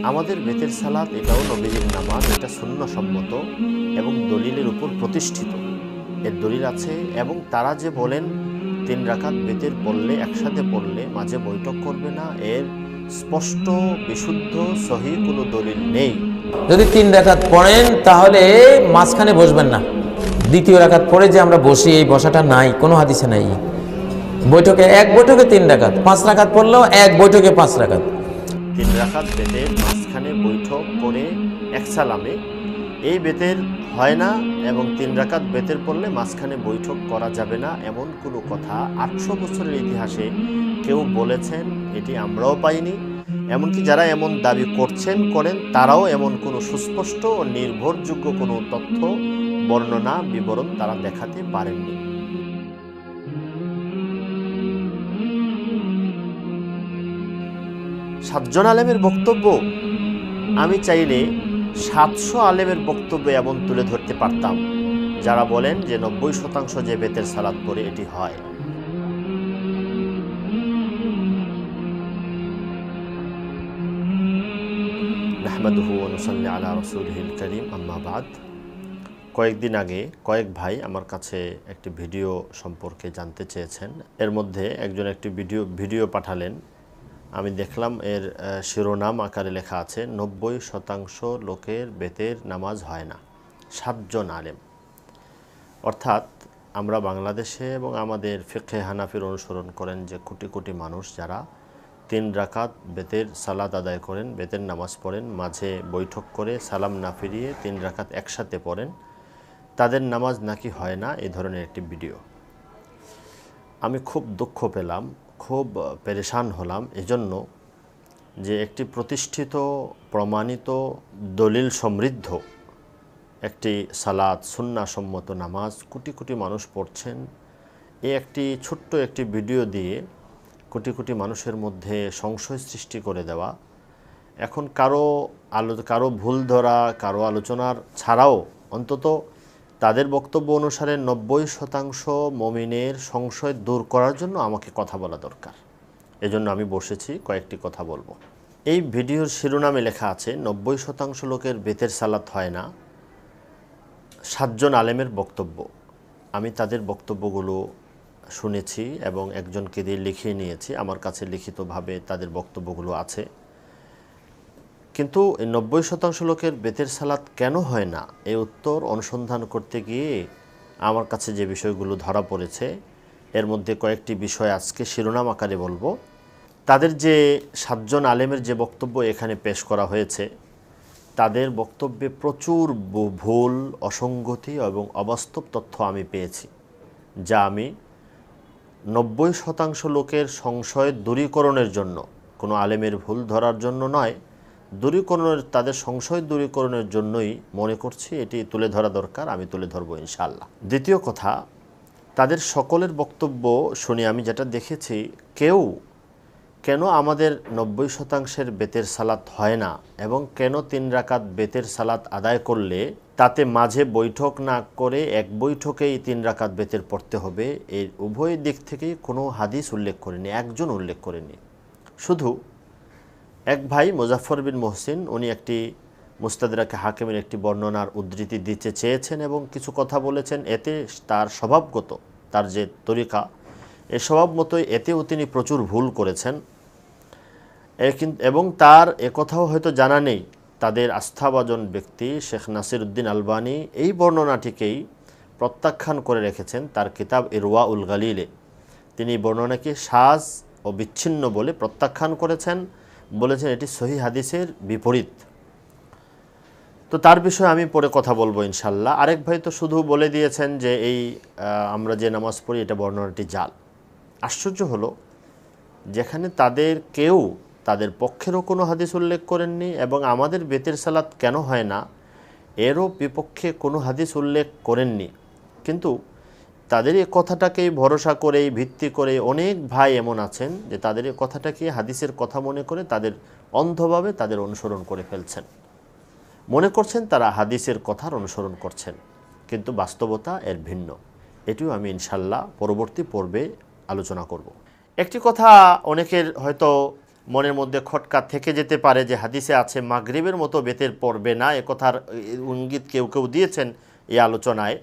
আমাদের বেতের সালাত এটাও নবীজির নামাজ, এটা সুন্নহসম্মত এবং দলিলের উপর প্রতিষ্ঠিত। এর দলিল আছে। এবং তারা যে বলেন 3 রাকাত বেতের পড়লে একসাথে পড়লে মাঝে বৈঠক করবে না, এর স্পষ্ট বিশুদ্ধ সহি কোনো দলিল নেই। যদি 3 রাকাত পড়েন তাহলে মাঝখানে বসবেন না। দ্বিতীয় রাকাত পড়ে যে আমরা বসি, এই বসাটা নাই, কোনো হাদিসে নাই। বৈঠকে এক বৈঠকে 3 রাকাত, 5 রাকাত পড়লেও এক বৈঠকে 5 রাকাত। 3 রাকাত বেতের মাঝখানে বৈঠক করে এক সালামে এই বেতের হয় না, এবং 3 রাকাত বেতের পড়লে মাঝখানে বৈঠক করা যাবে না, এমন কোনো কথা 800 বছরের ইতিহাসে কেউ বলেছেন এটি আমরাও পাইনি। এমনকি যারা এমন দাবি করেন তারাও এমন কোনো সুস্পষ্ট ও নির্ভরযোগ্য কোনো তথ্য, বর্ণনা, বিবরণ তারা দেখাতে পারেননি। সাতজন আলেমের বক্তব্য, আমি চাইলে 700 আলেমের বক্তব্য এমন তুলে ধরতে পারতাম যারা বলেন যে 90% যে বেতের সালাত পড়ে এটি হয়। নাহমাদুহু ওয়া নুসাল্লি আলা রাসূলিহিল কারীম, আম্মা বাদ। কয়েকদিন আগে কয়েক ভাই আমার কাছে একটি ভিডিও সম্পর্কে জানতে চেয়েছেন। এর মধ্যে একজন একটি ভিডিও পাঠালেন। আমি দেখলাম এর শিরোনাম আকারে লেখা আছে 90% লোকের বেতের নামাজ হয় না, 7 জন আলেম। অর্থাৎ আমরা বাংলাদেশে এবং আমাদের ফিকহে হানাফির অনুসরণ করেন যে কোটি কোটি মানুষ যারা 3 রাকাত বেতের সালাত আদায় করেন, বেতের নামাজ পড়েন, মাঝে বৈঠক করে সালাম না ফিরিয়ে 3 রাকাত একসাথে পড়েন, তাদের নামাজ নাকি হয় না, এই ধরনের একটি ভিডিও। আমি খুব দুঃখ পেলাম, খুব পেরেশান হলাম এজন্য যে একটি প্রতিষ্ঠিত প্রমাণিত দলিল সমৃদ্ধ একটি সালাত, সুন্নাহসম্মত নামাজ কোটি কোটি মানুষ পড়ছেন, এই একটি ছোট্ট একটি ভিডিও দিয়ে কোটি কোটি মানুষের মধ্যে সংশয় সৃষ্টি করে দেওয়া, এখন কারো ভুল ধরা, কারো আলোচনার ছাড়াও অন্তত তাদের বক্তব্য অনুসারে 90% মুমিনের সংশয় দূর করার জন্য আমাকে কথা বলা দরকার। এজন্য আমি বসেছি, কয়েকটি কথা বলবো। এই ভিডিওর শিরোনামে লেখা আছে 90% লোকের বেতের সালাত হয় না, 7 জন আলেমের বক্তব্য। আমি তাদের বক্তব্যগুলো শুনেছি এবং একজনকে দিয়ে লিখিয়ে নিয়েছি, আমার কাছে লিখিতভাবে তাদের বক্তব্যগুলো আছে। কিন্তু এই 90% লোকের বেতের সালাত কেন হয় না, এই উত্তর অনুসন্ধান করতে গিয়ে আমার কাছে যে বিষয়গুলো ধরা পড়েছে, এর মধ্যে কয়েকটি বিষয় আজকে শিরোনাম আকারে বলবো। তাদের যে 7 জন আলেমের যে বক্তব্য এখানে পেশ করা হয়েছে, তাদের বক্তব্যে প্রচুর ভুল, অসঙ্গতি এবং অবাস্তব তথ্য আমি পেয়েছি, যা আমি 90% লোকের সংশয় দূরীকরণের জন্য, কোনো আলেমের ভুল ধরার জন্য নয়, তাদের সংশয় দূরীকরণের জন্যই মনে করছি এটি তুলে ধরা দরকার। আমি তুলে ধরবো ইনশাআল্লাহ। দ্বিতীয় কথা, তাদের সকলের বক্তব্য শুনে আমি যেটা দেখেছি, কেন আমাদের 90%-এর বেতের সালাত হয় না এবং কেন 3 রাকাত বেতের সালাত আদায় করলে তাতে মাঝে বৈঠক না করে এক বৈঠকেই 3 রাকাত বেতের পড়তে হবে, এর উভয় দিক থেকেই কোনো হাদিস উল্লেখ করেনি, একজন উল্লেখ করেনি। শুধু এক ভাই মুজাফফর বিন মুহসিন, উনি একটি মুস্তাদরাকে হাকিমের একটি বর্ণনার উদ্ধৃতি দিতে চেয়েছেন এবং কিছু কথা বলেছেন, এতে তার স্বভাবগত, তার যে তরিকা, এ স্বভাব মতোই এতেও তিনি প্রচুর ভুল করেছেন। এবং তার একথাও হয়তো জানা নেই, তাদের আস্থাভাজন ব্যক্তি শেখ নাসিরউদ্দিন আলবানী এই বর্ণনাটিকেই প্রত্যাখ্যান করে রেখেছেন তার কিতাব ইরওয়াউল গালিলে। তিনি বর্ণনাকে সাজ ও বিচ্ছিন্ন বলে প্রত্যাখ্যান করেছেন, বলেছেন এটি সহিহ হাদিসের বিপরীত। তো তার বিষয়ে আমি পরে কথা বলবো ইনশাল্লাহ। আরেক ভাই তো শুধু বলে দিয়েছেন যে আমরা যে নামাজ পড়ি এটা বর্ণনাটি জাল। আশ্চর্য হলো, যেখানে তাদের পক্ষেরও কোনো হাদিস উল্লেখ করেননি এবং আমাদের বেতের সালাত কেন হয় না এরও বিপক্ষে কোনো হাদিস উল্লেখ করেননি, কিন্তু তাদের এই কথাটাকেই ভরসা করে, ভিত্তি করে অনেক ভাই এমন আছেন যে তাদের এই কথাটাকে হাদিসের কথা মনে করে তাদের অন্ধভাবে তাদের অনুসরণ করে ফেলছেন, মনে করছেন তারা হাদিসের কথার অনুসরণ করছেন, কিন্তু বাস্তবতা এর ভিন্ন। এটিও আমি ইনশাল্লাহ পরবর্তী পর্বে আলোচনা করব। একটি কথা অনেকের হয়তো মনের মধ্যে খটকা থেকে যেতে পারে যে হাদিসে আছে মাগরিবের মতো বেতের পড়বে না, একথার ইঙ্গিত কেউ কেউ দিয়েছেন এই আলোচনায়।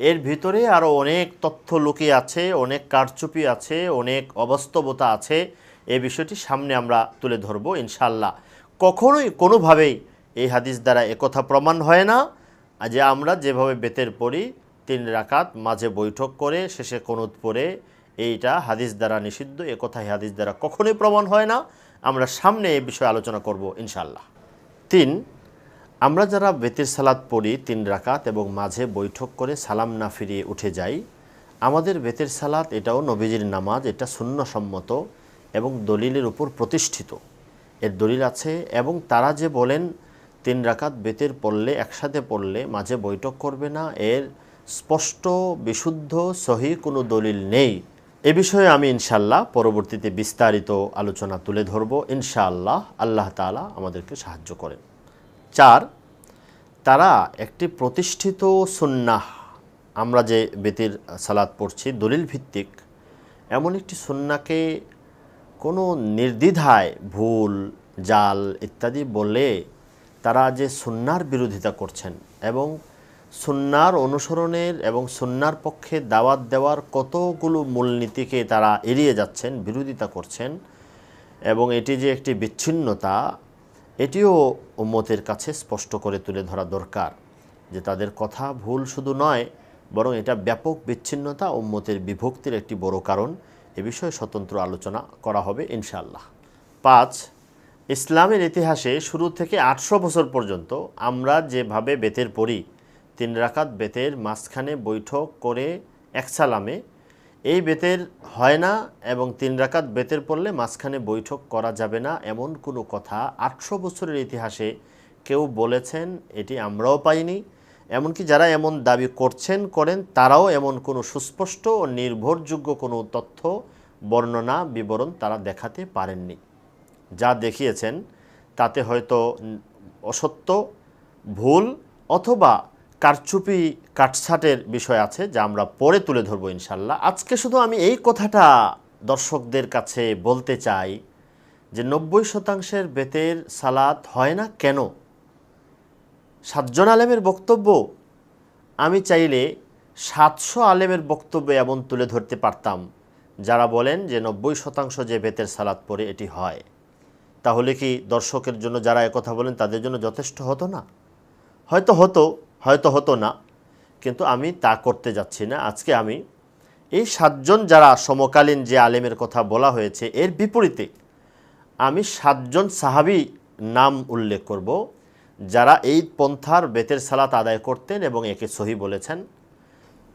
এর ভিতরে আরও অনেক তথ্য লুকিয়ে আছে, অনেক কারচুপি আছে, অনেক অবাস্তবতা আছে। এই বিষয়টি সামনে আমরা তুলে ধরব ইনশাআল্লাহ। কখনোই কোনোভাবেই এই হাদিস দ্বারা একথা প্রমাণ হয় না যে আমরা যেভাবে বেতের পড়ি 3 রাকাত মাঝে বৈঠক করে শেষে কুনুত পড়ে এইটা হাদিস দ্বারা নিষিদ্ধ, একথা হাদিস দ্বারা কখনোই প্রমাণ হয় না। আমরা সামনে এই বিষয়ে আলোচনা করব ইনশাআল্লাহ। 3, আমরা যারা বেতের সালাত পড়ি 3 রাকাত এবং মাঝে বৈঠক করে সালাম না ফিরিয়ে উঠে যাই, আমাদের বেতের সালাত এটাও নবীজির নামাজ, এটা সুন্নসম্মত এবং দলিলের উপর প্রতিষ্ঠিত। এর দলিল আছে। এবং তারা যে বলেন 3 রাকাত বেতের পড়লে একসাথে পড়লে মাঝে বৈঠক করবে না, এর স্পষ্ট বিশুদ্ধ সহি কোনো দলিল নেই। এ বিষয়ে আমি ইনশাআল্লাহ পরবর্তীতে বিস্তারিত আলোচনা তুলে ধরব ইনশাআল্লাহ। আল্লাহ তাআলা আমাদেরকে সাহায্য করেন। 4, তারা একটি প্রতিষ্ঠিত সুন্নাহ, আমরা যে বেতের সালাত পড়ছি দলিল ভিত্তিক, এমন একটি সুন্নাহকে কোনো নির্দ্বিধায় ভুল, জাল ইত্যাদি বলে তারা যে সুন্নাহর বিরোধিতা করছেন এবং সুন্নাহর অনুসরণের এবং সুন্নাহর পক্ষে দাওয়াত দেওয়ার কতগুলো মূলনীতিকে তারা এড়িয়ে যাচ্ছেন, বিরোধিতা করছেন, এবং এটি যে একটি বিচ্ছিন্নতা, এটিও উম্মতের কাছে স্পষ্ট করে তুলে ধরা দরকার যে তাদের কথা ভুল শুধু নয়, বরং এটা ব্যাপক বিচ্ছিন্নতা, উম্মতের বিভক্তির একটি বড় কারণ। এ বিষয়ে স্বতন্ত্র আলোচনা করা হবে ইনশাআল্লাহ। 5, ইসলামের ইতিহাসে শুরু থেকে 800 বছর পর্যন্ত আমরা যেভাবে বেতের পড়ি 3 রাকাত বেতের মাঝখানে বৈঠক করে এক সালামে, এই বেতের হয় না এবং 3 রাকাত বেতের পড়লে মাঝখানে বৈঠক করা যাবে না এমন কোনো কথা 800 বছরের ইতিহাসে কেউ বলেছেন এটি আমরাও পাইনি। এমনকি যারা এমন দাবি করেন তারাও এমন কোনো সুস্পষ্ট ও নির্ভরযোগ্য কোনো তথ্য, বর্ণনা, বিবরণ তারা দেখাতে পারেননি। যা দেখিয়েছেন তাতে হয়তো অসত্য, ভুল অথবা কারচুপি, কাটছাটের বিষয় আছে, যা আমরা পরে তুলে ধরবো ইনশাল্লাহ। আজকে শুধু আমি এই কথাটা দর্শকদের কাছে বলতে চাই যে 90% বেতের সালাত হয় না কেন? 7 জন আলেমের বক্তব্য, আমি চাইলে 700 আলেমের বক্তব্য এমন তুলে ধরতে পারতাম যারা বলেন যে 90% যে বেতের সালাত পড়ে এটি হয়। তাহলে কি দর্শকের জন্য যারা একথা বলেন তাদের জন্য যথেষ্ট হতো না? হয়তো হতো না, কিন্তু আমি তা করতে যাচ্ছি না। আজকে আমি এই 7 জন যারা সমকালীন যে আলেমের কথা বলা হয়েছে এর বিপরীতে আমি 7 জন সাহাবী নাম উল্লেখ করব যারা এই পন্থার বেতের সালাত আদায় করতেন এবং একে সহি বলেছেন।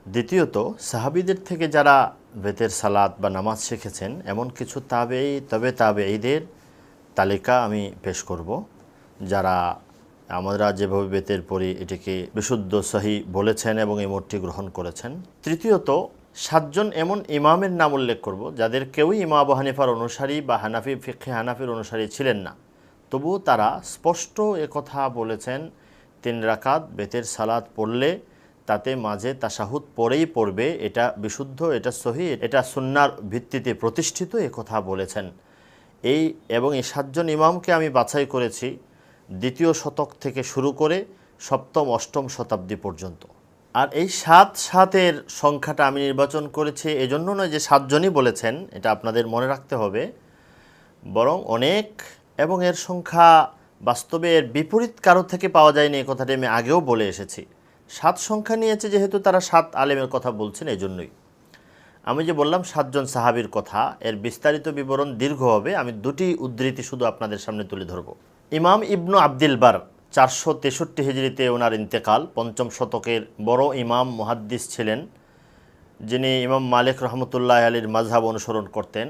দ্বিতীয়ত, সাহাবীদের থেকে যারা বেতের সালাত বা নামাজ শিখেছেন এমন কিছু তাবেঈদের তালিকা আমি পেশ করব যারা আমরা যেভাবে বেতের পড়ি এটিকে বিশুদ্ধ সহি বলেছেন এবং এই মতটি গ্রহণ করেছেন। তৃতীয়ত, 7 জন এমন ইমামের নাম উল্লেখ করব যাদের কেউই ইমাম আবু হানিফার অনুসারী বা ফিকহে হানাফির অনুসারী ছিলেন না, তবুও তারা স্পষ্ট একথা বলেছেন 3 রাকাত বেতের সালাত পড়লে তাতে মাঝে তাশাহুদ পড়েই পড়বে, এটা বিশুদ্ধ, এটা সহি, এটা সুন্নাহর ভিত্তিতে প্রতিষ্ঠিত, একথা বলেছেন। এই 7 জন ইমামকে আমি বাছাই করেছি 2য় শতক থেকে শুরু করে 7ম 8ম শতাব্দী পর্যন্ত। আর এই 7-7-এর সংখ্যাটা আমি নির্বাচন করেছি এজন্য নয় যে 7 জনই বলেছেন, এটা আপনাদের মনে রাখতে হবে, বরং অনেক, এবং এর সংখ্যা বাস্তবে এর বিপরীত কারো থেকে পাওয়া যায়নি, এই কথাটি আমি আগেও বলে এসেছি। 7 সংখ্যা নিয়েছে যেহেতু তারা 7 আলেমের কথা বলছেন, এই জন্যই। আমি যে বললাম 7 জন সাহাবীর কথা, এর বিস্তারিত বিবরণ দীর্ঘ হবে, আমি 2টি উদ্ধৃতি শুধু আপনাদের সামনে তুলে ধরব। ইমাম ইবনু আব্দুল বার 463 হিজরিতে ওনার ইন্তেকাল, 5ম শতকের বড় ইমাম মুহাদ্দিস ছিলেন, যিনি ইমাম মালিক রহমতুল্লাহ আলীর মাযহাব অনুসরণ করতেন।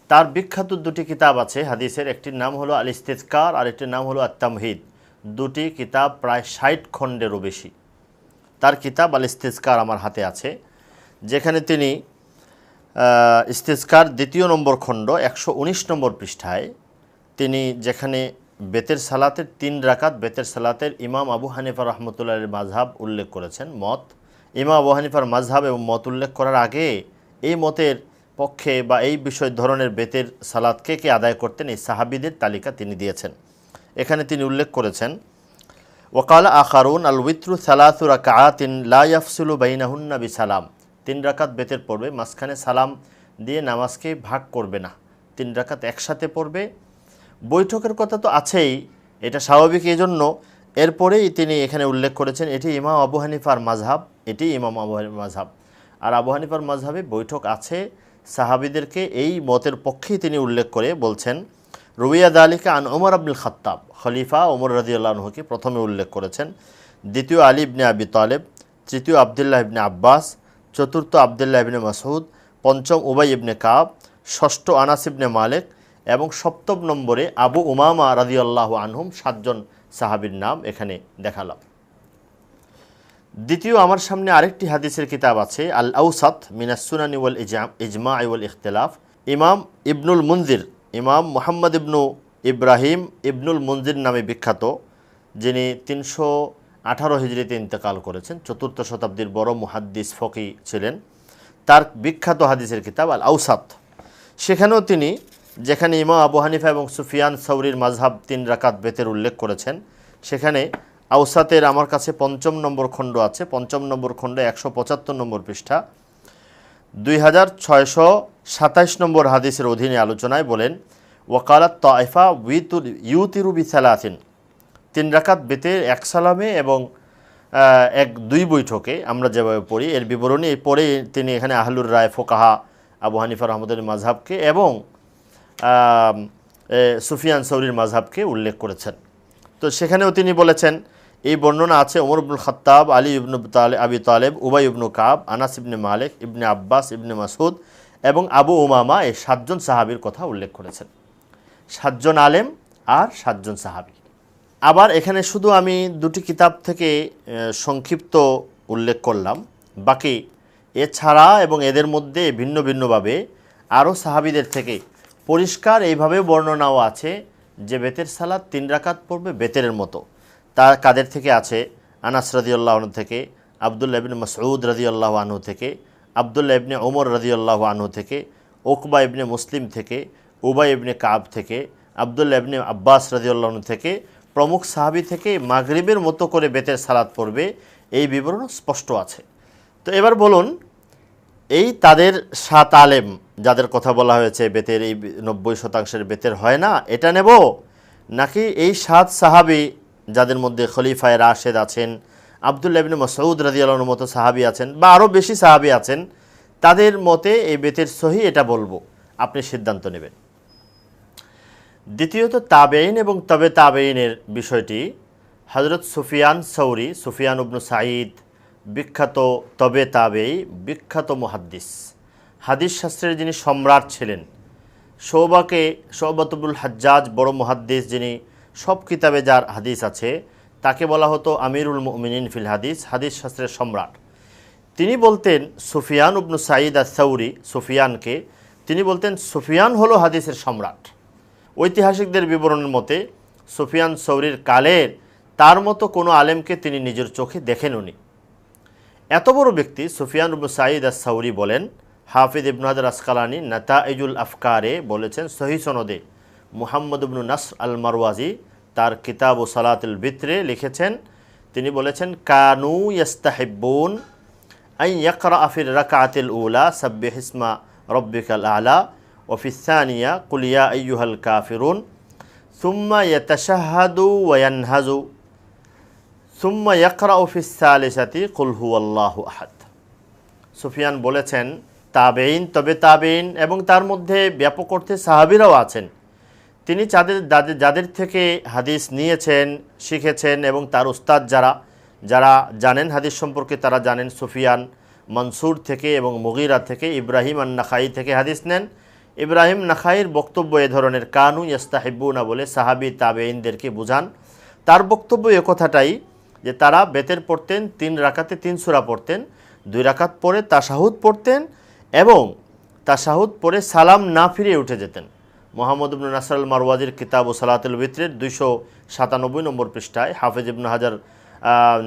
তার বিখ্যাত 2টি কিতাব আছে হাদিসের, একটির নাম হলো আল ইস্তিযকার আর একটির নাম হলো আত-তামহিদ। 2টি কিতাব প্রায় 60 খণ্ডেরও বেশি। তার কিতাব আল ইস্তিযকার আমার হাতে আছে, যেখানে তিনি ইস্তিযকার 2য় নম্বর খণ্ড 119 নম্বর পৃষ্ঠায় তিনি যেখানে বেতের সালাতের 3 রাকাত বেতের সালাতের ইমাম আবু হানিফা রহমতুল্লাহের মাযহাব উল্লেখ করেছেন, মত। ইমাম আবু হানিফার মাযহাব এবং মত উল্লেখ করার আগে এই মতের পক্ষে বা এই বিষয় ধরনের বেতের সালাত কে কে আদায় করতেন এই সাহাবিদের তালিকা তিনি দিয়েছেন। এখানে তিনি উল্লেখ করেছেন ওয়াকাল আখারুন আল উইত্রু সালাসু রাকাআতিন লা ইয়াফসুলু বাইনাহুন্না বিসালাম। 3 রাকাত বেতের পড়বে, মাঝখানে সালাম দিয়ে নামাজকে ভাগ করবে না, 3 রাকাত একসাথে পড়বে। বৈঠকের কথা তো আছেই, এটা স্বাভাবিক, এই জন্য এরপরেই তিনি এখানে উল্লেখ করেছেন এটি ইমাম আবু হানিফার মাযহাব, এটি ইমাম আবু হানিফার মাযহাব। আর আবু হানিফার মাযহাবে বৈঠক আছে, সাহাবিদেরকে এই মতের পক্ষেই তিনি উল্লেখ করে বলছেন রুইয়া দালিকা আন ওমর আব্দুল খাত্তাব, খলিফা ওমর রাদিয়াল্লাহু আনহুকে প্রথমে উল্লেখ করেছেন, দ্বিতীয় আলী ইবনে আবি তালেব, তৃতীয় আবদুল্লাহ ইবনে আব্বাস, চতুর্থ আবদুল্লাহ ইবনে মাসউদ, পঞ্চম উবাই ইবনে কাব, ষষ্ঠ আনাস ইবনে মালিক এবং সপ্তম নম্বরে আবু উমামা রাদিয়াল্লাহু আনহুম। 7 জন সাহাবীর নাম এখানে দেখালাম। দ্বিতীয় আমার সামনে আরেকটি হাদিসের কিতাব আছে আল আউসাত মিনাস সুনানি ওয়াল ইজমা ওয়াল ইখতিলাফ। ইমাম ইবনুল মুনজির, ইমাম মুহাম্মদ ইবনু ইব্রাহিম ইবনুল মুনজির নামে বিখ্যাত, যিনি 318 হিজরিতে ইন্তেকাল করেছেন, 4th শতাব্দীর বড় মুহাদ্দিস ফকি ছিলেন। তার বিখ্যাত হাদিসের কিতাব আল আউসাত, সেখানেও তিনি যেখানে ইমাম আবু হানিফা এবং সুফিয়ান সাউরির মাযহাব 3 রাকাত বেতের উল্লেখ করেছেন, সেখানে আউসাতের আমার কাছে 5ম নম্বর খণ্ড আছে, 5ম নম্বর খণ্ডে 175 নম্বর পৃষ্ঠা 2627 নম্বর হাদিসের অধীনে আলোচনায় বলেন ওয়াকালাত তাইফা ইউতিরু বিসালাতিন, 3 রাকাত বেতের 1 সালামে এবং 1-2 বৈঠকে আমরা যেভাবে পড়ি এর বিবরণী পরে তিনি এখানে আহলুর রায় ফোকাহা আবু হানিফা রহমতুল্লাহ মাযহাবকে এবং সুফিয়ান সাউরির মাযহাবকে উল্লেখ করেছেন। তো সেখানেও তিনি বলেছেন এই বর্ণনা আছে ওমর ইবনুল খাত্তাব, আলী ইবনু আবি তালেব, উবাই ইবনু কাব, আনাস ইবনে মালিক, ইবনে আব্বাস, ইবনে মাসউদ এবং আবু উমামা, এই 7 জন সাহাবীর কথা উল্লেখ করেছেন। 7 জন আলেম আর 7 জন সাহাবী। আবার এখানে শুধু আমি 2টি কিতাব থেকে সংক্ষিপ্ত উল্লেখ করলাম, বাকি এছাড়া এবং এদের মধ্যে ভিন্ন ভিন্নভাবে আরও সাহাবীদের থেকে পরিষ্কার এইভাবে বর্ণনাও আছে যে বেতের সালাত 3 রাকাত পড়বে বেতের মতো। তার কাদের থেকে আছে? আনাস রাদিয়াল্লাহু আনহু থেকে, আবদুল্লাহ ইবনে মাসউদ রাদিয়াল্লাহু আনহু থেকে, আবদুল্লাহ ইবনে ওমর রাদিয়াল্লাহু আনহু থেকে, উকবা ইবনে মুসলিম থেকে, উবাই ইবনে কাব থেকে, আবদুল্লাহ ইবনে আব্বাস রাদিয়াল্লাহু আনহু থেকে, প্রমুখ সাহাবী থেকে মাগরিবের মতো করে বেতের সালাত পড়বে, এই বিবরণ স্পষ্ট আছে। তো এবার বলুন, এই তাদের 7 আলেম যাদের কথা বলা হয়েছে বেতের এই 90% বেতের হয় না, এটা নেব, নাকি এই 7 সাহাবী যাদের মধ্যে খলিফায়ে রাশেদ আছেন, আবদুল্লাহ ইবনে মাসউদ রাদিয়াল্লাহু আনহুর মতো সাহাবী আছেন বা আরও বেশি সাহাবী আছেন, তাদের মতে এই বেতের সহি, এটা বলবো, আপনি সিদ্ধান্ত নেবেন। দ্বিতীয়ত তাবেঈন এবং তবে তাবেঈনের বিষয়টি। হযরত সুফিয়ান সাউরি, সুফিয়ান ইবনে সাঈদ বিখ্যাত তবে তাবেঈ, বিখ্যাত মুহাদ্দিস, হাদিস শাস্ত্রের যিনি সম্রাট ছিলেন। শোবাতুল হাজ্জাজ বড় মুহাদ্দিস, যিনি সব কিতাবে যার হাদিস আছে, তাকে বলা হতো আমিরুল মুমিনিন ফিল হাদিস, হাদিস শাস্ত্রের সম্রাট। তিনি বলতেন সুফিয়ান ইবনে সাঈদ আস-সাউরি, সুফিয়ানকে তিনি বলতেন সুফিয়ান হলো হাদিসের সম্রাট। ঐতিহাসিকদের বিবরণের মতে সুফিয়ান সাউরির কালের তার মতো কোনো আলেমকে তিনি নিজের চোখে দেখেননি। এত বড় ব্যক্তি সুফিয়ান ইবনে সাঈদ আস-সাউরি বলেন, হাফিজ ইবনে হাজার আসকালানি নাতাইজুল আফকারে বলেছেন সহিহ সনদে, মুহাম্মদ ইবনে নাসর আল মারওয়াজি তার কিতাব ও সালাতুল বিত্রে লিখেছেন, তিনি বলেছেন কানু ইয়াস্তাহিব্বুন আন ইয়াকরা ফির রাকাতিল উলা সাব্বিহ ইসমা রাব্বিকাল আলা ওয়া ফিস সানিয়া কুল ইয়া আইয়ুহাল কাফিরুন সুম্মা ইয়াতাশাহাদু ওয়া ইয়ানহাজু সুম্মা ইয়াকরা ফিস সালিসাতি কুল হুয়াল্লাহু আহাদ। সুফিয়ান বলেছেন তাবেঈন তবে তাবেঈন এবং তার মধ্যে ব্যাপক অর্থে সাহাবীরাও আছেন, তিনি যাদের থেকে হাদিস নিয়েছেন, শিখেছেন এবং তার উস্তাদ যারা জানেন হাদিস সম্পর্কে, তারা জানেন সুফিয়ান মনসুর থেকে এবং মুগীরা থেকে, ইব্রাহিম আন-নাখাই থেকে হাদিস নেন। ইব্রাহিম নাখাইর বক্তব্য এ ধরনের, কানু ইয়াস্তাহিব্বুনা বলে সাহাবী তাবেঈনদেরকে বুঝান। তার বক্তব্য এ কথাটাই যে তারা বেতের পড়তেন, 3 রাকাতে 3 সূরা পড়তেন, 2 রাকাত পরে তাশাহুদ পড়তেন এবং তাশাহুদ পরে সালাম না ফিরে উঠে যেতেন। মুহাম্মদ ইবনে নাসর আল মারওয়াজির কিতাব ও সালাতুল বিত্রের 297 নম্বর পৃষ্ঠায় হাফেজ ইবনে হাজার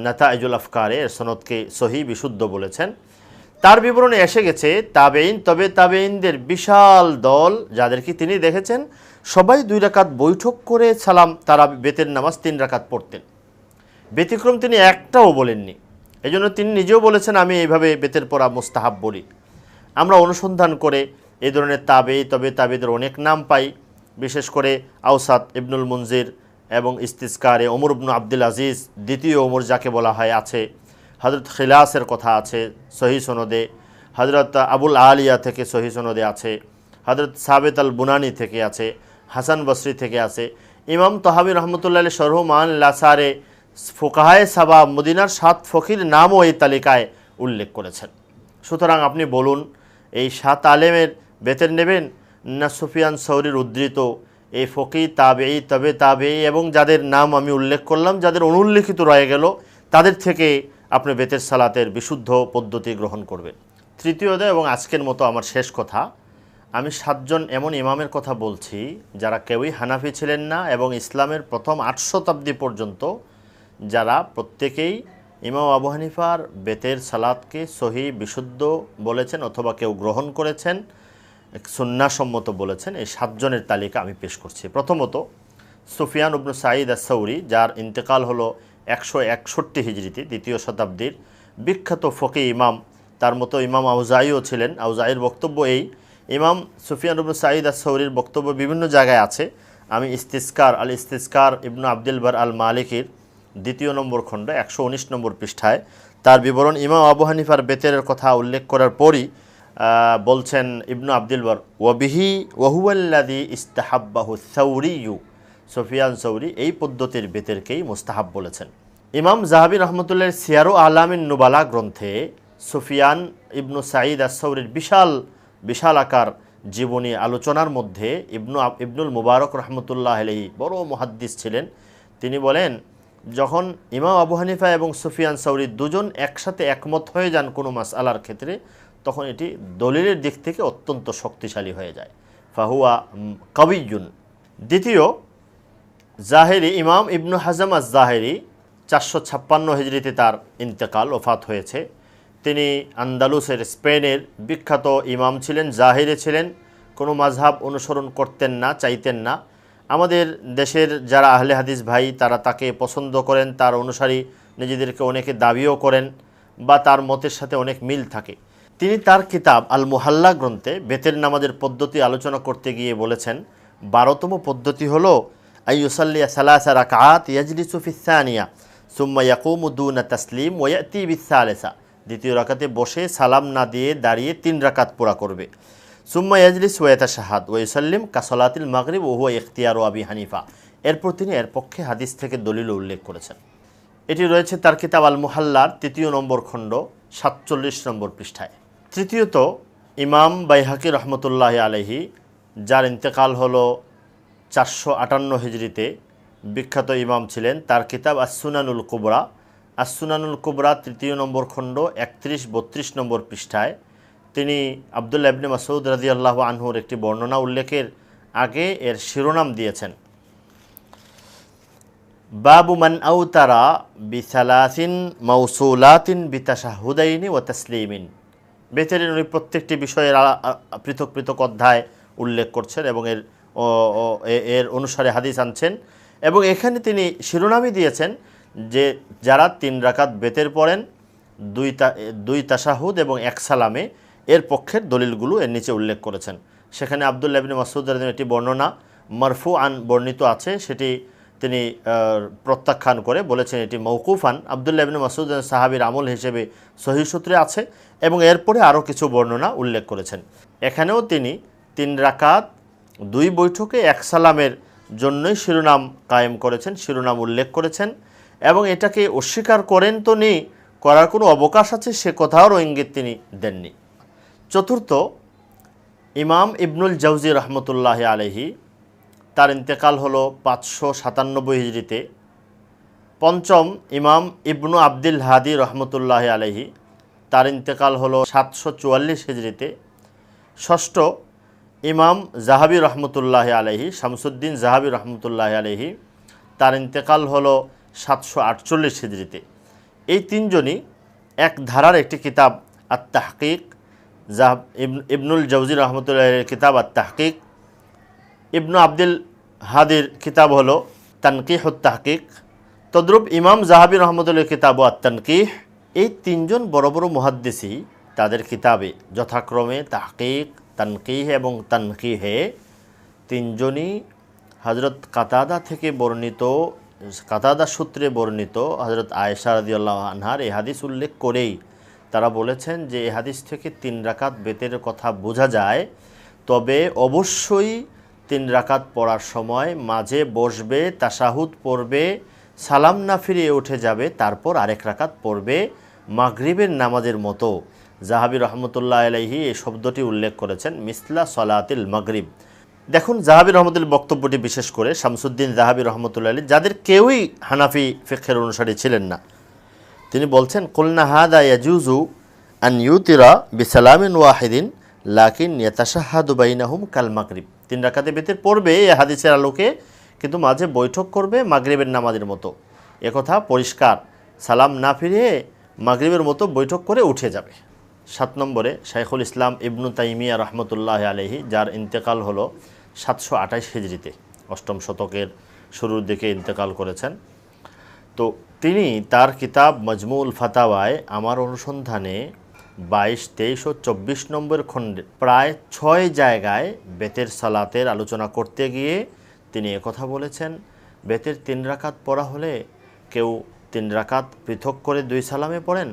নাতাইজুল আফকারে এর সনদকে সহি বিশুদ্ধ বলেছেন। তার বিবরণে এসে গেছে তাবেইন, তবে তাবেইনদের বিশাল দল যাদেরকে তিনি দেখেছেন সবাই 2 রাকাত বৈঠক করে সালাম, তারা বেতের নামাজ 3 রাকাত পড়তেন। ব্যতিক্রম তিনি একটাও বলেননি। এজন্য তিনি নিজেও বলেছেন আমি এইভাবে বেতের পড়া মুস্তাহাব বলি। আমরা অনুসন্ধান করে এই ধরনের তবে তাবেদের অনেক নাম পাই, বিশেষ করে আওসাত ইবনুল মুনজির এবং ইস্তিসকারে ওমর ইবনু আব্দুল আজিজ, দ্বিতীয় ওমর যাকে বলা হয় আছে, হযরত খিলাসের কথা আছে সহিহ সনদে, হযরত আবুল আলিয়া থেকে সহিহ সনদে আছে, হযরত সাবেত আল বুনানি থেকে আছে, হাসান বসরি থেকে আছে। ইমাম তহাবি রহমতুল্লাহ আলাইহি শরহ মান লাসারে ফুকাহায়ে সাবা মদিনার 7 ফকির নামও এই তালিকায় উল্লেখ করেছেন। সুতরাং আপনি বলুন এই 7 আলেমের বেতের নেবেন না সুফিয়ান সৌরির উদ্ধৃত এই ফকি তাবেঈ তবে তাবেঈ এবং যাদের নাম আমি উল্লেখ করলাম, যাদের অনুল্লিখিত রয়ে গেল, তাদের থেকে আপনি বেতের সালাতের বিশুদ্ধ পদ্ধতি গ্রহণ করবেন। তৃতীয়ত এবং আজকের মতো আমার শেষ কথা, আমি 7 জন এমন ইমামের কথা বলছি যারা কেউই হানাফি ছিলেন না এবং ইসলামের প্রথম 8 শতাব্দী পর্যন্ত যারা প্রত্যেকেই ইমাম আবু হানিফার বেতের সালাতকে সহি বিশুদ্ধ বলেছেন অথবা কেউ গ্রহণ করেছেন, সুন্নাহসম্মত বলেছেন। এই 7 জনের তালিকা আমি পেশ করছি। প্রথমত সুফিয়ান ইবনু সাঈদ আস-সাউরি, যার ইন্তেকাল হলো 161 হিজরিতে, 2য় শতাব্দীর বিখ্যাত ফকি ইমাম। তার মতো ইমাম আউজাঈও ছিলেন। আউজাঈর বক্তব্য এই, ইমাম সুফিয়ান ইবনু সাঈদ আস-সাউরির বক্তব্য বিভিন্ন জায়গায় আছে। আমি ইস্তিসকার ইবনু আব্দুল বার আল মালিকির 2য় নম্বর খণ্ড 119 নম্বর পৃষ্ঠায় তার বিবরণ ইমাম আবু হানিফার বেতের কথা উল্লেখ করার পরই বলছেন ইবনু আব্দুল বার ওয়াবিহি ওয়াহুয়াল্লাযী ইস্তাহাব্বাহু সাউরিয়্যু, সুফিয়ান সৌরি এই পদ্ধতির বেতেরকেই মুস্তাহাব বলেছেন। ইমাম জাহাবি রহমতুল্লাহ সিয়ারু আলামিন নুবালা গ্রন্থে সুফিয়ান ইবনু সাঈদ আস-সাউরির বিশাল আকার জীবনী আলোচনার মধ্যে ইবনুল মুবারক রহমতুল্লাহ আলাইহি বড় মুহাদ্দিস ছিলেন। তিনি বলেন, যখন ইমাম আবু হানিফা এবং সুফিয়ান সৌরি দুজন একসাথে একমত হয়ে যান কোনো মাসআলার ক্ষেত্রে, তখন এটি দলিলের দিক থেকে অত্যন্ত শক্তিশালী হয়ে যায়। ফাহুয়া কাবিয়্যুন। দ্বিতীয়, জাহেরি ইমাম ইবনু হাজম আজ-জাহেরি 456 হিজরিতে তার ইন্তেকাল, ওফাত হয়েছে। তিনি আন্দালুসের স্পেনের বিখ্যাত ইমাম ছিলেন, জাহেরি ছিলেন, কোনো মাযহাব অনুসরণ করতেন না, চাইতেন না। আমাদের দেশের যারা আহলে হাদিস ভাই তারা তাকে পছন্দ করেন, তার অনুসারী নিজেদেরকে অনেকে দাবিও করেন বা তার মতের সাথে অনেক মিল থাকে। তিনি তার কিতাব আল মুহাল্লা গ্রন্থে বেতের নামাজের পদ্ধতি আলোচনা করতে গিয়ে বলেছেন, 12তম পদ্ধতি হলো আইয়ুসাল্লিয়া সালাসা রাকাত ইয়াজলিসু ফিস সানিয়া সুম্মা ইয়াকুমু দুনা তাসলিম ওয়া ইয়াতি বিস সালিসা, 2য় রাকাতে বসে সালাম না দিয়ে দাঁড়িয়ে 3 রাকাত পুরা করবে। সুম্মা ইয়াজলিস ওয়া ইয়াতাশাহাদ ওয়া ইউসাল্লিম কাসলাতিল মাগরিব ওয়া হুয়া ইখতিয়ারু আবি হানিফা। এরপর তিনি এর পক্ষে হাদিস থেকে দলিল উল্লেখ করেছেন। এটি রয়েছে তার কিতাব আল মুহাল্লার 3য় নম্বর খণ্ড 47 নম্বর পৃষ্ঠায়। তৃতীয়ত, ইমাম বাইহাকি রহমতুল্লাহ আলাইহি, যার ইন্তেকাল হলো 458 হিজরিতে, বিখ্যাত ইমাম ছিলেন। তার কিতাব আস-সুনানুল কুবরা 3য় নম্বর খণ্ড 31-32 নম্বর পৃষ্ঠায় তিনি আব্দুল্লাহ ইবনে মাসউদ রাদিয়াল্লাহু আনহুর একটি বর্ণনা উল্লেখের আগে এর শিরোনাম দিয়েছেন, বাবু মান আউতারা বিসালাসিন মাউসুলাতিন বিতাশাহুদাইনি ওয়া তাসলিমিন। বেতের উনি প্রত্যেকটি বিষয়ের পৃথক পৃথক অধ্যায় উল্লেখ করছেন এবং এর অনুসারে হাদিস আনছেন। এবং এখানে তিনি শিরোনামই দিয়েছেন যে যারা 3 রাকাত বেতের পড়েন, 2 তাশাহুদ এবং 1 সালামে, এর পক্ষের দলিলগুলো এর নিচে উল্লেখ করেছেন। সেখানে আব্দুল্লাহ ইবনে মাসউদ রাদিয়াল্লাহু একটি বর্ণনা মারফুআন বর্ণিত আছে, সেটি তিনি প্রত্যাখ্যান করে বলেছেন এটি মওকুফান। আব্দুল্লাহ ইবনে মাসউদ সাহাবীর আমল হিসেবে সহিহ সূত্রে আছে এবং এরপরে আরও কিছু বর্ণনা উল্লেখ করেছেন। এখানেও তিনি 3 রাকাত 2 বৈঠকে 1 সালামের জন্যই শিরোনাম কায়েম করেছেন, শিরোনাম উল্লেখ করেছেন এবং এটাকে অস্বীকার করেন তো নেই, করার কোনো অবকাশ আছে সে কথারও ইঙ্গিত তিনি দেননি। চতুর্থ, ইমাম ইবনুল জাওজি রহমতুল্লাহ আলাইহি, তার ইন্তেকাল হলো 597 হিজরিতে। পঞ্চম, ইমাম ইবনু আব্দুল হাদি রহমতুল্লাহ আলাইহি, তার ইন্তেকাল হলো 744 হিজরিতে। ষষ্ঠ, ইমাম জাহাবি রহমতুল্লাহ আলাইহি, শামসুদ্দিন জাহাবি রহমতুল্লাহ আলাইহি, তার ইন্তেকাল হলো 748 হিজরিতে। এই 3 জনই এক ধারার একটি কিতাব আত-তাহকিক, ইবনুল জাওজি রহমতুল্লাহের কিতাব আত-তাহকিক, ইবনু আব্দুল হাদির কিতাব হলো তানকিহুত তাহকিক, তদ্রুপ ইমাম জাহাবি রহমতুল্লাহের কিতাব আত-তানকিহ। এই তিনজন বড় বড় মুহাদ্দিসি তাদের কিতাবে যথাক্রমে তাহকিক, তানকিহ এবং তানকিহে তিনজনই হযরত কাতাদা থেকে বর্ণিত, কাতাদা সূত্রে বর্ণিত হযরত আয়েশা রাদিয়াল্লাহু আনহার এই হাদিস উল্লেখ করেই তারা বলেছেন যে এই হাদিস থেকে 3 রাকাত বেতের কথা বোঝা যায়, তবে অবশ্যই 3 রাকাত পড়ার সময় মাঝে বসবে, তাশাহুদ পড়বে, সালাম না ফিরিয়ে উঠে যাবে, তারপর আরেক রাকাত পড়বে মাগরিবের নামাজের মতো। জাহাবি রহমতুল্লাহ আলাইহি এই শব্দটি উল্লেখ করেছেন মিসলা সলাতিল মাগরিব। দেখুন জাহাবি রহমতুল্লাহ বক্তব্যটি বিশেষ করে শামসুদ্দিন জাহাবি রহমতুল্লাহ আলাইহি, যাদের কেউই হানাফি ফিকহের অনুসারী ছিলেন না, তিনি বলছেন কুলনা হাদা ইয়াজুজু আন ইউতিরা বিসালামিন ওয়াহিদিন লাকিন ইয়াতাশাহাদু বাইনাহুম কাল মাগরিব। 3 রাকাতে বেতের পড়বে এই হাদিসের আলোকে, কিন্তু মাঝে বৈঠক করবে মাগরিবের নামাজের মতো। একথা পরিষ্কার, সালাম না ফিরিয়ে মাগরিবের মতো বৈঠক করে উঠে যাবে। 7 নম্বরে শাইখুল ইসলাম ইবনু তাইমিয়া রহমতুল্লাহ আলাইহি, যার ইন্তেকাল হলো 728 হিজরিতে, 8ম শতকের শুরুর দিকে ইন্তেকাল করেছেন। তো তিনি তার কিতাব মজমুউল ফাতাওয়ায় আমার অনুসন্ধানে 22, 23 ও 24 নম্বর খণ্ডে প্রায় 6 জায়গায় বেতের সালাতের আলোচনা করতে গিয়ে তিনি একথা বলেছেন, বেতের 3 রাকাত পড়া হলে কেউ 3 রাকাত পৃথক করে 2 সালামে পড়েন,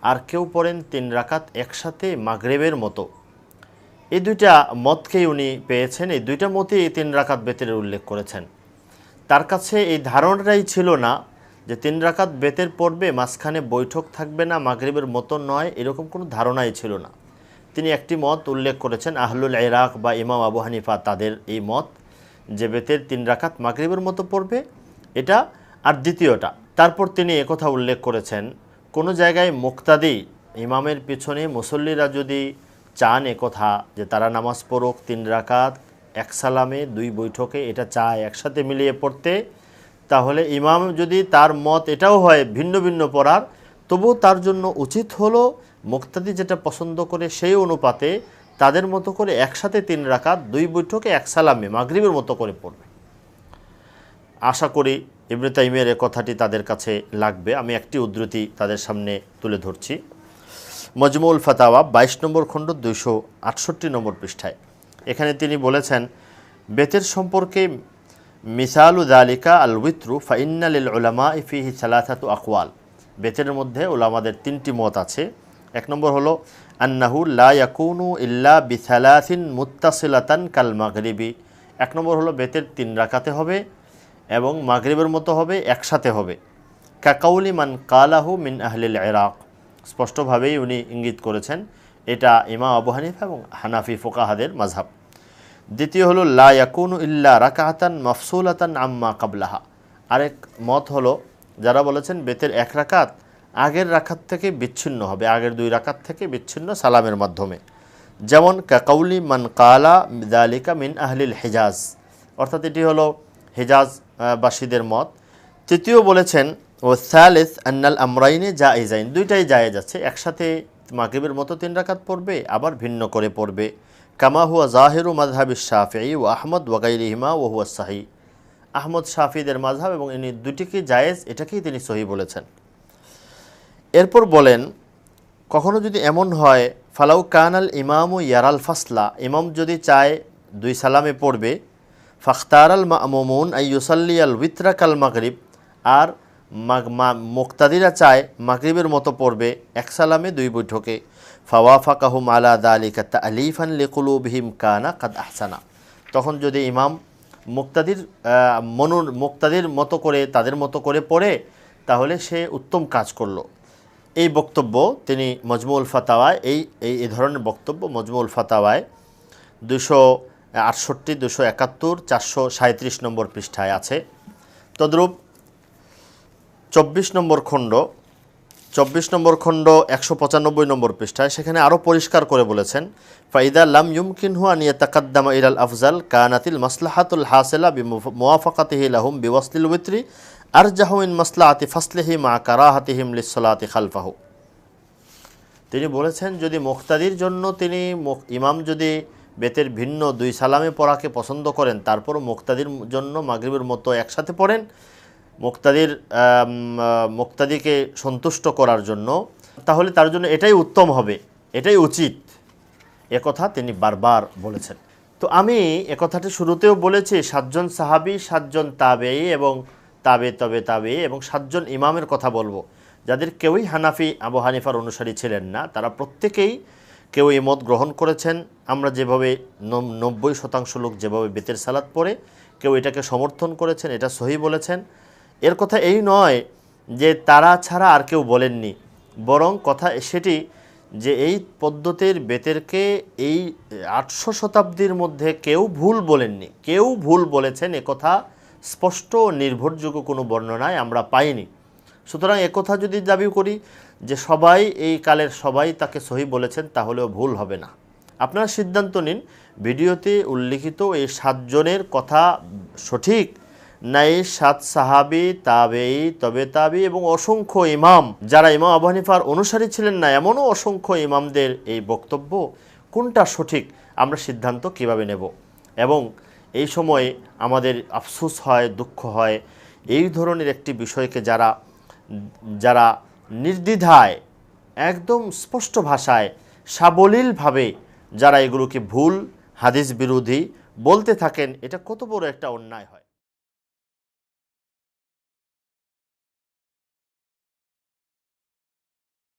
আর কেউ পড়েন 3 রাকাত একসাথে মাগরিবের মতো। এই দুইটা মতকেই উনি পেয়েছেন, এই দুইটা মতেই এই 3 রাকাত বেতের উল্লেখ করেছেন। তার কাছে এই ধারণাটাই ছিল না যে 3 রাকাত বেতের পড়বে, মাঝখানে বৈঠক থাকবে না, মাগরিবের মতো নয়, এরকম কোনো ধারণাই ছিল না। তিনি একটি মত উল্লেখ করেছেন, আহলুল ইরাক বা ইমাম আবু হানিফা তাদের এই মত যে বেতের 3 রাকাত মাগরিবের মতো পড়বে, এটা। আর দ্বিতীয়টা, তারপর তিনি একথা উল্লেখ করেছেন, কোনো জায়গায় মুক্তাদি ইমামের পিছনে মুসল্লিরা যদি চান একথা যে তারা নামাজ পড়ুক 3 রাকাত 1 সালামে 2 বৈঠকে, এটা চায় একসাথে মিলিয়ে পড়তে, তাহলে ইমাম যদি তার মত এটাও হয় ভিন্ন ভিন্ন পড়ার, তবুও তার জন্য উচিত হলো মুক্তাদি যেটা পছন্দ করে সেই অনুপাতে তাদের মতো করে একসাথে 3 রাকাত 2 বৈঠকে 1 সালামে মাগরিবের মতো করে পড়বে। আশা করি ইবনে তাইমিয়ার এই কথাটি তাদের কাছে লাগবে। আমি একটি উদ্ধৃতি তাদের সামনে তুলে ধরছি। মজমুউল ফাতাওয়া 22 নম্বর খণ্ড 268 নম্বর পৃষ্ঠায় এখানে তিনি বলেছেন, বেতের সম্পর্কে মিসালু যালিকা আল উইত্রু ফাইন্না লিল উলামা ফিহি সালাসাতু আকওয়াল। বেতের মধ্যে উলামাদের 3টি মত আছে। 1 নম্বর হলো আন্নাহু লা ইয়াকুনু ইল্লা বিসালাসিন মুত্তাসিলাতান কাল মাগরিবি। 1 নম্বর হলো বেতের 3 রাকাতে হবে এবং মাগরিবের মতো হবে, একসাথে হবে। কাকাউলি মান কালাহু মিন আহলিল ইরাক, স্পষ্টভাবেই উনি ইঙ্গিত করেছেন এটা ইমাম আবু হানিফা এবং হানাফি ফুকাহাদের মাযহাব। দ্বিতীয় হলো লা ইয়াকুনু ইল্লা রাকাতান মাফসুলাতান আম্মা কাবলাহা। আরেক মত হলো যারা বলেছেন বেতের 1 রাকাত আগের রাকাত থেকে বিচ্ছিন্ন হবে, আগের 2 রাকাত থেকে বিচ্ছিন্ন সালামের মাধ্যমে, যেমন কাকাউলি মান কালা যালিকা মিন আহলিল হিজাজ, অর্থাৎ এটি হলো হিজাজ বাসীদের মত। তৃতীয় বলেছেন ও সালিস আন্নাল আমরাইনে জায়েজাইন, দুইটাই জায়েজ আছে, একসাথে মাগরিবের মতো 3 রাকাত পড়বে, আবার ভিন্ন করে পড়বে। কামা হুয়া জাহিরু মাযহাবিশ শাফিঈ ওয়া আহমদ ওয়া গায়রিহিমা ওয়া হুয়া সাহিহ। আহমদ শাফিদের মাযহাব এবং ইনি দুটিকে জায়েজ, এটাকেই তিনি সহিহ বলেছেন। এরপর বলেন কখনো যদি এমন হয় ফালাউ কানাল ইমামু ইয়ারাল ফাসলা, ইমাম যদি চায় 2 সালামে পড়বে, ফাখতারাল মা'মুমুন আইয়ুসাল্লি আল উইতরা কাল মাগরিব, আর মুক্তাদিরা চায় মাগরিবের মতো পড়বে 1 সালামে 2 বৈঠকে, ফাওয়াফাকাহুম আলা যালিকা তা'লিফান লিকুলুবিহিম কানা কাদ আহসানা। তখন যদি ইমাম মুক্তাদির মতো করে তাদের মতো করে পড়ে, তাহলে সে উত্তম কাজ করলো। এই বক্তব্য তিনি মজমুউল ফাতাওয়ায় এই ধরনের বক্তব্য মজমুউল ফাতাওয়ায় 268, 271, 437 নম্বর পৃষ্ঠায় আছে। তদ্রূপ 24 নম্বর খণ্ড 195 নম্বর পৃষ্ঠায় সেখানে আরও পরিষ্কার করে বলেছেন, ফাইদা লাম ইউমকিনহু আন ইয়াতাকাদ্দামা ইলাল আফজাল কানাতিল মাসলাহাতুল হাসিলা বিমুওয়াফাকাতিহি লাহুম বিওয়াসলিল উইত্রি আরজাহু মিন মাসলাহাতি ফাসলিহি মা কারাহাতিহিম লিসসালাতি খালফাহু। তিনি বলেছেন যদি মুক্তাদির জন্য তিনি ইমাম যদি বেতের ভিন্ন 2 সালামে পড়াকে পছন্দ করেন, তারপর মুক্তাদির জন্য মাগরিবের মতো একসাথে পড়েন, মুক্তাদিকে সন্তুষ্ট করার জন্য, তাহলে তার জন্য এটাই উত্তম হবে, এটাই উচিত। একথা তিনি বারবার বলেছেন। তো আমি একথাটি শুরুতেও বলেছি, 7 জন সাহাবী, 7 জন তাবেঈ এবং তাবেঈ এবং 7 জন ইমামের কথা বলবো, যাদের কেউই হানাফি আবু হানিফার অনুসারী ছিলেন না। তারা প্রত্যেকেই কেউ এই মত গ্রহণ করেছেন। আমরা যেভাবে 90% লোক যেভাবে বেতের সালাত পড়ে, কেউ এটাকে সমর্থন করেছেন, এটা সহি বলেছেন। এর কথা এই নয় যে তারা ছাড়া আর কেউ বলেননি, বরং কথা সেটি যে এই পদ্ধতির বেতেরকে এই 800 শতাব্দীর মধ্যে কেউ ভুল বলেননি। কেউ ভুল বলেছেন একথা স্পষ্ট ও নির্ভরযোগ্য কোনো বর্ণনায় আমরা পাইনি। সুতরাং একথা যদি দাবি করি যে সবাই এই কালের সবাই তাকে সহি বলেছেন, তাহলেও ভুল হবে না। আপনারা সিদ্ধান্ত নিন, ভিডিওতে উল্লিখিত এই 7 জনের কথা সঠিক না এই 7 সাহাবী, তাবেঈ, তাবেঈ এবং অসংখ্য ইমাম, যারা ইমাম আবু হানিফার অনুসারী ছিলেন না, এমনও অসংখ্য ইমামদের এই বক্তব্য, কোনটা সঠিক আমরা সিদ্ধান্ত কিভাবে নেব? এবং এই সময়ে আমাদের আফসোস হয়, দুঃখ হয়, এই ধরনের একটি বিষয়কে যারা নির্দ্বিধায় একদম স্পষ্ট ভাষায় সাবলীলভাবে যারা এগুলোকে ভুল, হাদিস বিরোধী বলতে থাকেন, এটা কত বড় একটা অন্যায় হয়।